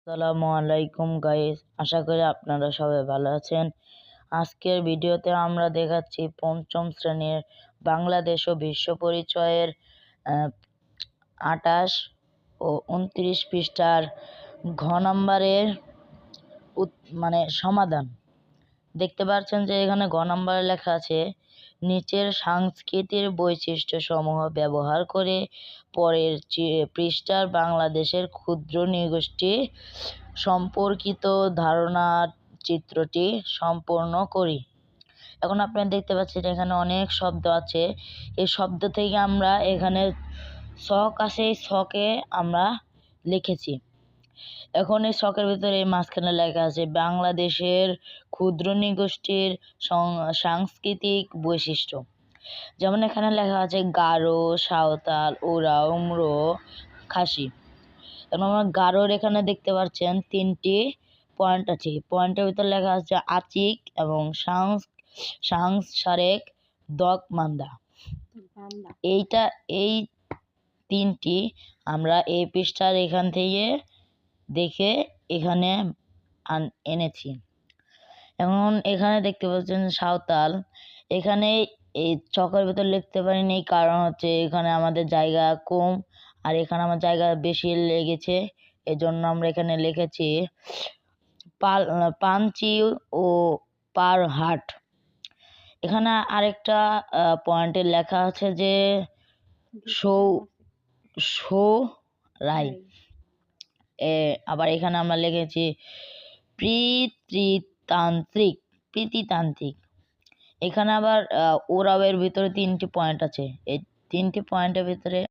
আসসালামু আলাইকুম গাইস, আশা করি আপনারা সবাই ভালো আছেন। আজকের ভিডিওতে আমরা দেখাচ্ছি পঞ্চম শ্রেণীর বাংলাদেশ ও বিশ্ব পরিচয়ের 28 ও 29 পৃষ্ঠার ঘ নাম্বারের সমাধান। দেখতে পাচ্ছেন যে এখানে ঘ নাম্বারে লেখা আছে, নিচের সাংস্কৃতিক বৈশিষ্ট্য সমূহ ব্যবহার করে পরের পৃষ্ঠার বাংলাদেশের ক্ষুদ্র নৃগোষ্ঠী সম্পর্কিত ধারণার চিত্রটি সম্পূর্ণ করি। এখন আপনারা দেখতে পাচ্ছেন এখানে অনেক শব্দ আছে। এই শব্দ থেকে আমরা এখানে ছক আছে, এই ছকে আমরা লিখেছি। এখন এই ছকের ভিতরে মাঝখানে লেখা আছে বাংলাদেশের ক্ষুদ্র নৃগোষ্ঠীর সাংস্কৃতিক বৈশিষ্ট্য। যেমন এখানে লেখা আছে গারো, সাঁওতাল, ওরাও, মুরো, খাসি। এবং আমরা গারোর এখানে দেখতে পাচ্ছেন 3টি পয়েন্ট আছে। পয়েন্টের ভিতরে লেখা আছে আচিক এবং সারেক দক মান্দা। এই 3টি আমরা এই পৃষ্ঠার এখান থেকে দেখে এখানে এনেছি। এখন এখানে দেখতে পাচ্ছেন সাঁওতাল, এখানে এই ছকের ভিতর লিখতে পারিনি, কারণ হচ্ছে এখানে আমাদের জায়গা কম আর এখানে আমার জায়গা বেশি লেগেছে, এজন্য আমরা এখানে লিখেছি পাঞ্চি ও পারহাট। এখানে আরেকটা পয়েন্টে লেখা আছে যে রাই। আবার এখানে আমরা লিখেছি প্রীতিতান্ত্রিক। এখানে আবার ওরাওয়ের ভিতরে 3টি পয়েন্ট আছে। এই 3টি পয়েন্টের ভিতরে